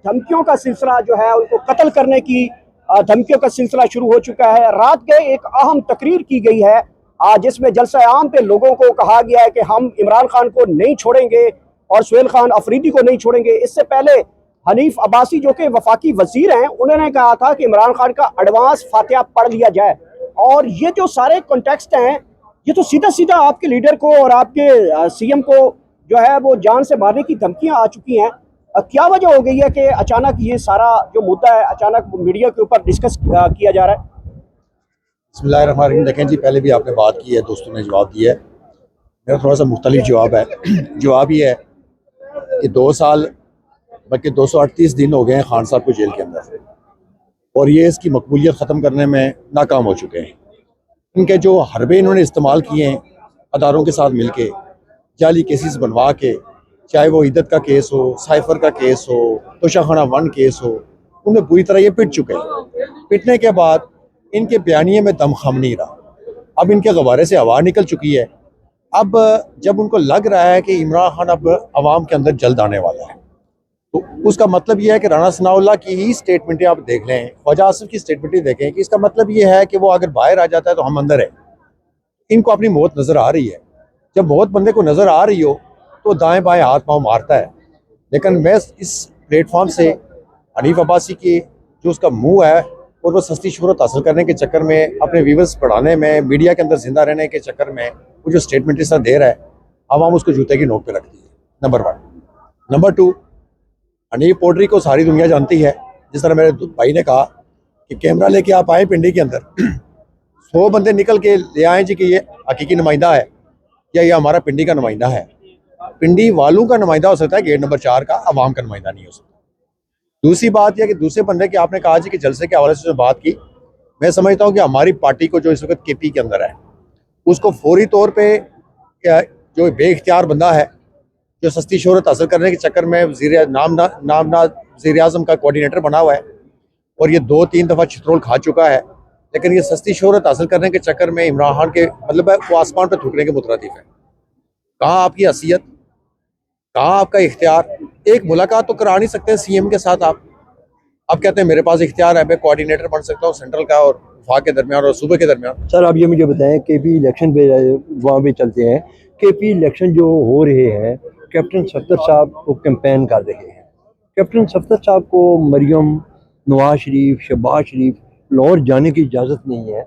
धमकियों का सिलसिला जो है, उनको कत्ल करने की धमकियों का सिलसिला शुरू हो चुका है। रात के एक अहम तकरीर की गई है जिसमें जलसा आम पे लोगों को कहा गया है कि हम इमरान खान को नहीं छोड़ेंगे और सुहेल खान अफरीदी को नहीं छोड़ेंगे। इससे पहले हनीफ अब्बासी जो कि वफाकी वजीर हैं, उन्होंने कहा था कि इमरान खान का एडवांस फातिहा पढ़ लिया जाए। और ये जो सारे कॉन्टेक्स्ट हैं, ये तो सीधा सीधा आपके लीडर को और आपके सीएम को जो है वो जान से मारने की धमकियां आ चुकी हैं। क्या वजह हो गई है कि अचानक ये सारा जो मुद्दा है अचानक मीडिया के ऊपर डिस्कस किया जा रहा है? बिस्मिल्लाहिर्रहमानिर्रहीम। देखें जी, पहले भी आपने बात की है, दोस्तों ने जवाब दिया है। मेरा थोड़ा सा मुख्तलिफ जवाब है। जवाब ये है कि 2 साल बल्कि 238 दिन हो गए हैं खान साहब को जेल के अंदर, और ये इसकी मकबूलियत ख़त्म करने में नाकाम हो चुके हैं। इनके जो हरबे इन्होंने इस्तेमाल किए हैं अदारों के साथ मिल के, जाली केसेस बनवा के, चाहे वो इद्दत का केस हो, साइफर का केस हो, तोशाखाना 1 केस हो, उनमें बुरी तरह ये पिट चुके हैं। पिटने के बाद इनके बयानिए में दमखम नहीं रहा। अब इनके गवारे से हवा निकल चुकी है। अब जब उनको लग रहा है कि इमरान खान अब अवाम के अंदर जल्द आने वाला है, तो उसका मतलब यह है कि राना सनाउल्लाह की ही स्टेटमेंटें आप देख लें, ख्वाजा आसिफ की स्टेटमेंटें देखें, कि इसका मतलब ये है कि वो अगर बाहर आ जाता है तो हम अंदर है। इनको अपनी मौत नज़र आ रही है। जब मौत बंदे को नज़र आ रही हो तो दाएं बाएं हाथ पाँव मारता है। लेकिन मैं इस प्लेटफॉर्म से हनीफ अब्बासी की जो उसका मुंह है और वो सस्ती शोहरत हासिल करने के चक्कर में, अपने व्यूवर्स बढ़ाने में, मीडिया के अंदर जिंदा रहने के चक्कर में वो जो स्टेटमेंट इस तरह दे रहा है, आवाम उसको जूते की नोक पे रखती है। नंबर 1। नंबर 2, हनीफ पॉडरी को सारी दुनिया जानती है। जिस तरह मेरे भाई ने कहा कि कैमरा लेके आप आए पिंडी के अंदर, 100 बंदे निकल के ले आए जी कि ये हकीकी नुमाइंदा है या ये हमारा पिंडी का नुमाइंदा है। पिंडी वालों का नुमाइंदा हो सकता है, गेट नंबर 4 का अवाम का नुमाइंदा नहीं हो सकता। दूसरी बात यह कि दूसरे बंदे की आपने कहा जी कि जलसे के हवाले से जो बात की, मैं समझता हूँ कि हमारी पार्टी को जो इस वक्त केपी के अंदर है, उसको फौरी तौर पे जो बेइख्तियार बंदा है, जो सस्ती शोहरत हासिल करने के चक्कर में वज़ीर आज़म का कोऑर्डिनेटर बना हुआ है और ये 2-3 दफ़ा चित्रोल खा चुका है, लेकिन ये सस्ती शोहरत हासिल करने के चक्कर में इमरान खान के मतलब है वो आसमान पर थूकने के मुतरादिफ है। कहाँ आपकी हैसियत, कहाँ आपका इख्तियार? एक मुलाकात तो करा नहीं सकते सीएम के साथ आप कहते हैं मेरे पास इख्तियार है, मैं कोऑर्डिनेटर बन सकता हूँ सेंट्रल का और वफाक के दरमियान और सूबे के दरमियान। सर आप ये मुझे बताएं, केपी इलेक्शन पे वहाँ पे चलते हैं। केपी इलेक्शन जो हो रहे हैं, कैप्टन सफ्दर साहब को कैंपेन कर रहे हैं। कैप्टन सफ्दर साहब को मरियम, नवाज शरीफ, शहबाज शरीफ लाहौर जाने की इजाज़त नहीं है,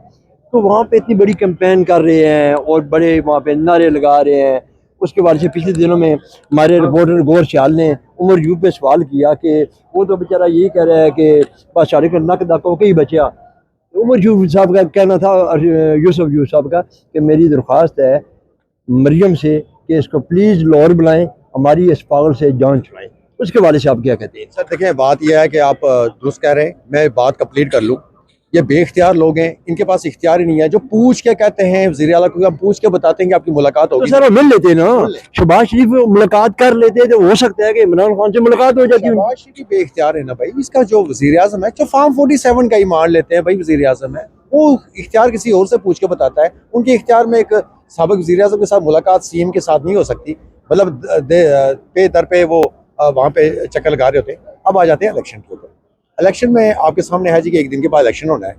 तो वहाँ पे इतनी बड़ी कैंपेन कर रहे हैं और बड़े वहाँ पे नारे लगा रहे हैं। उसके बाद से पिछले दिनों में हमारे रिपोर्टर गौर सियाल ने उमर यूब पे सवाल किया कि वो तो बेचारा यही कह रहा है कि बस सारे का नक दाकों के ही बचा। उमर यूब साहब का कहना था, यूसुफ साहब का, कि मेरी दरख्वास्त है मरियम से कि इसको प्लीज़ लाहौर बुलाएं, हमारी इस पागल से जान छुड़ाएं। उसके वाले से आप क्या कहते हैं? सर देखिए, बात यह है कि आप दुरुस्त कह रहे हैं, मैं बात कंप्लीट कर लूँ। ये बेइख्तियार लोग हैं, इनके पास इख्तियार ही नहीं है। जो पूछ के कहते हैं वज़ीर आला को, हम पूछ के बताते हैं कि आपकी मुलाकात होगी, तो सर मिल लेते ना, शहबाज शरीफ मुलाकात कर लेते तो हो सकता है कि इमरान खान से मुलाकात हो जाती है। शहबाज शरीफ बेइख्तियार है ना भाई। इसका जो वज़ीर आज़म है, जो फार्म 47 का ही मान लेते हैं भाई, वज़ीर आज़म है, वो इख्तियार किसी और से पूछ के बताता है। उनके इख्तियार में एक साबिक़ वज़ीर आज़म के साथ मुलाकात सीएम के साथ नहीं हो सकती। मतलब पे दर पे वो वहाँ पे चक्कर लगा रहे होते हैं। अब आ जाते हैं इलेक्शन के ऊपर। इलेक्शन में आपके सामने है जी कि 1 दिन के बाद इलेक्शन होना है।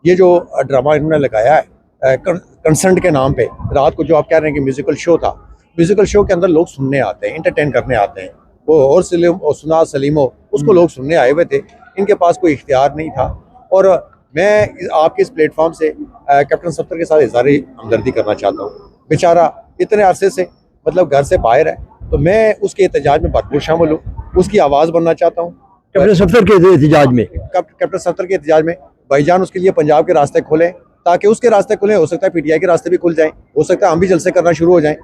ये जो ड्रामा इन्होंने लगाया है कंसर्ट के नाम पे, रात को जो आप कह रहे हैं कि म्यूजिकल शो था, म्यूजिकल शो के अंदर लोग सुनने आते हैं, इंटरटेन करने आते हैं। वो और सुना सलीमो उसको लोग सुनने आए हुए थे, इनके पास कोई इख्तियार नहीं था। और मैं आपके इस प्लेटफॉर्म से कैप्टन सफ्दर के साथ इज़हार हमदर्दी करना चाहता हूँ। बेचारा इतने अरसे से मतलब घर से बाहर है, तो मैं उसके एहतजाज में भरपूर शामिल हूँ, उसकी आवाज़ बनना चाहता हूँ। कैप्टन सफ्दर के एहतजाज में, कैप्टन सफ्दर के एहतजाज में भाईजान उसके लिए पंजाब के रास्ते खोलें, ताकि उसके रास्ते खुलें। हो सकता है पीटीआई के रास्ते भी खुल जाएं, हो सकता है हम भी जलसे करना शुरू हो जाएं।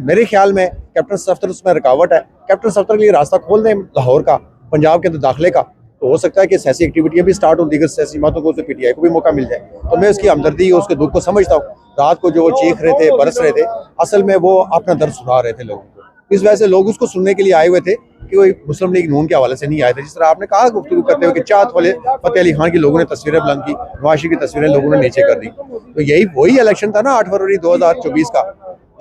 मेरे ख्याल में कैप्टन सफ्दर उसमें रुकावट है। कैप्टन सफ्दर के लिए रास्ता खोल दें लाहौर का, पंजाब के अंदर दाखिले का, तो हो सकता है कि सियासी एक्टिविटियाँ भी स्टार्ट हो, दीगर सियासी बातों को, उससे पीटीआई को भी मौका मिल जाए। तो मैं उसकी हमदर्दी और उसके दुख को समझता हूँ। रात को जो वो चीख रहे थे, बरस रहे थे, असल में वो अपना दर्द सुना रहे थे लोगों को। इस वजह से लोग उसको सुनने के लिए आए हुए थे कि कोई मुस्लिम लीग नून के हवाले से नहीं आए थे। जिस तरह आपने कहा गुफ्तगू करते हुए कि चाहत वाले फतेह अली खान की लोगों ने तस्वीरें बुलंद की, नवाज शरीफ की तस्वीरें लोगों ने नीचे कर दी। तो यही वही इलेक्शन था ना 8 फरवरी 2024 का,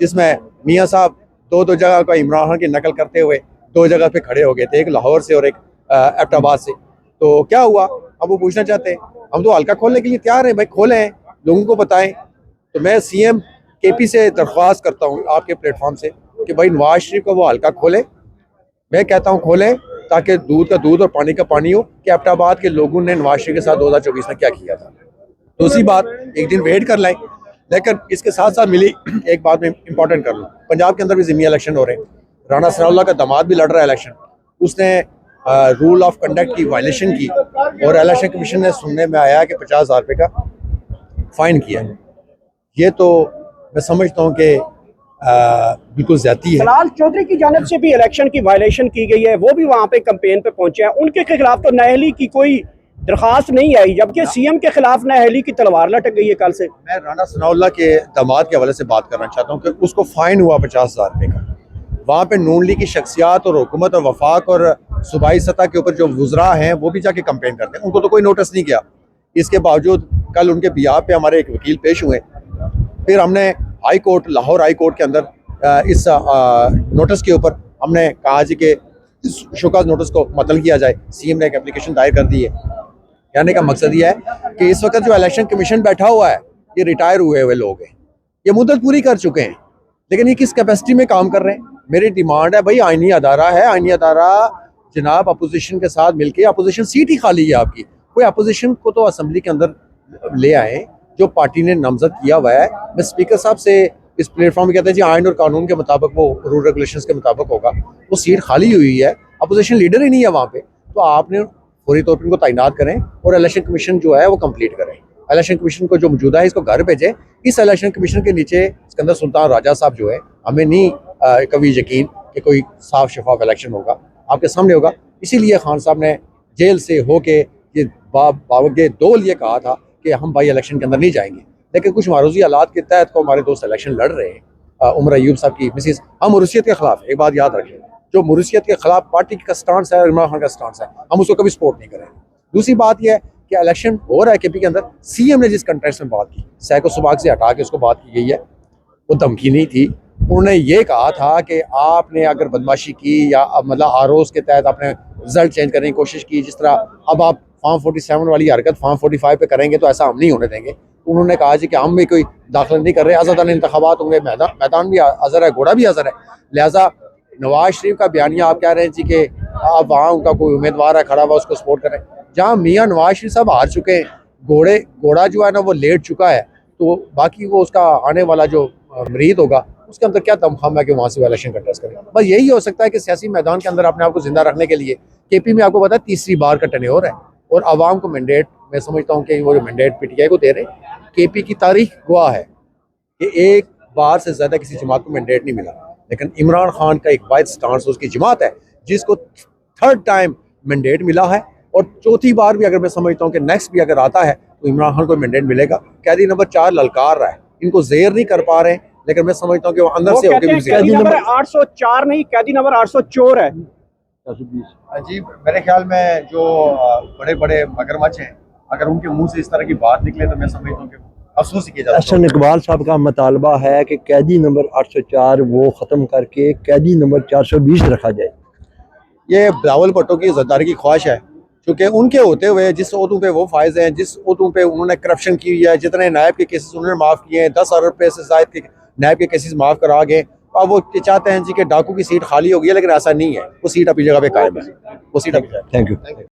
जिसमें मियाँ साहब 2 जगह का इमरान खान की नकल करते हुए 2 जगह पे खड़े हो गए थे, एक लाहौर से और एक एबटाबाद से। तो क्या हुआ, अब वो पूछना चाहते हैं, हम तो हल्का खोलने के लिए तैयार हैं भाई, खोलें, लोगों को बताएं। तो मैं CM KP से दरख्वास्त करता हूँ आपके प्लेटफॉर्म से कि भाई नवाज शरीफ का वो हल्का खोलें। मैं कहता हूँ खोलें ताकि दूध का दूध और पानी का पानी हो कि एबटाबाद के लोगों ने नवाज शरीफ के साथ 2024 में क्या किया था। दूसरी बात, एक दिन वेट कर लें, लेकिन इसके साथ साथ मिली एक बात में इंपॉर्टेंट कर लूँ, पंजाब के अंदर भी ज़िमनी इलेक्शन हो रहे हैं। राणा सनाउल्लाह का दामाद भी लड़ रहा है इलेक्शन, उसने रूल ऑफ कंडक्ट की वायलेशन की और इलेक्शन कमीशन ने सुनने में आया कि 50,000 रुपये का फाइन किया है। ये तो मैं समझता हूँ कि बिल्कुल ज्यादती है। सलाल चौधरी की जानिब से भी इलेक्शन की वायलेशन की गई है, वो भी वहाँ पे कैंपेन पे पहुंचे हैं, उनके खिलाफ तो नाअहली की कोई दरखास्त नहीं आई, जबकि CM के खिलाफ नाअहली की तलवार लटक गई है कल से। मैं राणा सनाउल्लाह के दामाद के हवाले से बात करना चाहता हूँ कि उसको फाइन हुआ 50,000 रुपये का। वहाँ पे नून लीग की शख्सियात और हुकूमत और वफाक और सूबाई सतह के ऊपर जो वुज़रा हैं वो भी जाके कंपेन करते हैं, उनको तो कोई नोटिस नहीं किया। इसके बावजूद कल उनके बियाह पे हमारे एक वकील पेश हुए, फिर हमने high court, Lahore high court के अंदर इस नोटिस के ऊपर हमने कहा जी कि शोकाज नोटिस को मतल किया जाए। CM ने एक एप्लीकेशन दायर कर दी है। कहने का मकसद ये है कि इस वक्त जो इलेक्शन कमीशन बैठा हुआ है ये रिटायर हुए हुए लोग हैं, ये मुद्दत पूरी कर चुके हैं, लेकिन ये किस कैपेसिटी में काम कर रहे हैं। मेरी डिमांड है भाई, आईनी अदारा है, आईनी अदारा जनाब अपोजिशन के साथ मिलके, अपोजिशन सीट ही खाली है आपकी, कोई अपोजिशन को तो असम्बली के अंदर ले आए जो पार्टी ने नामजद किया हुआ है। मैं स्पीकर साहब से इस प्लेटफॉर्म में कहते हैं जी आइन और कानून के मुताबिक, वो रूल रेगुलेशंस के मुताबिक होगा, वो सीट खाली हुई है, अपोजिशन लीडर ही नहीं है वहाँ पे, तो आपने फौरी तौर पर इनको तैनात करें और इलेक्शन कमीशन जो है वो कंप्लीट करें। इलेक्शन कमीशन को जो मौजूदा है इसको घर भेजें। इस इलेक्शन कमीशन के नीचे सिकंदर सुल्तान राजा साहब जो है, हमें नहीं कभी यकीन कि कोई साफ शफाफ इलेक्शन होगा, आपके सामने होगा। इसीलिए खान साहब ने जेल से होके ये बावगे दोल ये कहा था कि हम भाई इलेक्शन के अंदर नहीं जाएंगे, लेकिन कुछ मारूजी हालात के तहत को हमारे दोस्त इलेक्शन लड़ रहे हैं। उमर अयूब साहब की मिसिस, हम मुरुसियत के खिलाफ, एक बात याद रखें, जो मुरुसियत के खिलाफ पार्टी का स्टांस है, इमरान खान का स्टांस है, हम उसको कभी सपोर्ट नहीं करेंगे। दूसरी बात यह है कि इलेक्शन हो रहा है KP के अंदर, CM ने जिस कंटेस्ट में बात की, सैको सुबाग से हटा के उसको बात की गई है, वो धमकी नहीं थी। उन्होंने ये कहा था कि आपने अगर बदमाशी की या मतलब ROs के तहत आपने रिजल्ट चेंज करने की कोशिश की, जिस तरह अब आप फॉर्म 47 वाली हरकत फॉर्म 45 पे करेंगे तो ऐसा हम नहीं होने देंगे। उन्होंने कहा जी कि हम भी कोई दाखिल नहीं कर रहे, आज़ादाना इंतखाबात होंगे, मैदान भी हज़र है, घोड़ा भी हज़र है, लिहाजा नवाज शरीफ का बयानिया आप कह रहे हैं जी कि आप वहाँ उनका कोई उम्मीदवार है खड़ा हुआ उसको सपोर्ट करें, जहाँ मियाँ नवाज शरीफ साहब हार चुके हैं, घोड़ा जो है ना वो लेट चुका है, तो बाकी वो उसका आने वाला जो मरीद होगा उसके अंदर क्या दमखम है कि वहाँ से वो इलेक्शन कंटेस्ट करें। बस यही हो सकता है कि सियासी मैदान के अंदर अपने आप को जिंदा रखने के लिए KP में आपको पता है तीसरी बार का टेन्योर है और आवाम को मैंडेट, मैं समझता हूँ कि वो जो मैंडेट PTI को दे रहे हैं, KP की तारीख गवाह है कि एक बार से ज़्यादा किसी जमात को मैंडेट नहीं मिला, लेकिन इमरान खान का एक वाइड स्टांस उसकी जमात है जिसको 3rd टाइम मैंडेट मिला है, और चौथी बार भी अगर मैं समझता हूँ कि नेक्स्ट भी अगर आता है तो इमरान खान को मैंडेट मिलेगा। कैदी नंबर 4 ललकार रहा है, इनको ज़ेर नहीं कर पा रहे हैं, लेकिन मैं समझता हूँ कि वो अंदर से होकर भी कैदी नंबर 804 नहीं, कैदी नंबर 804 है। जी मेरे ख्याल में जो बड़े बड़े मगरमच्छ हैं, अगर उनके मुंह से इस तरह की बात निकले तो मैं समझता हूँ कि अफसोस किया जाता है। अहसन इकबाल साहब का मुतालबा है कि कैदी नंबर 804 वो ख़त्म करके कैदी नंबर 420 रखा जाए। ये बिलावल भुट्टो की ज़रदारी की ख्वाहिश है, क्योंकि उनके होते हुए जिस ओहदों पे वो फायज हैं, जिस ओहदों पे उन्होंने करप्शन की है, जितने नायब के केसेस उन्होंने माफ़ किए हैं, 10 अरब रुपये से ज़ायद के नायब के केसेस माफ़ करा गए, अब वो चाहते हैं जी कि डाकू की सीट खाली हो गई है, लेकिन ऐसा नहीं है, वो सीट अपनी जगह पे कायम है, वो सीट अपनी। Thank you.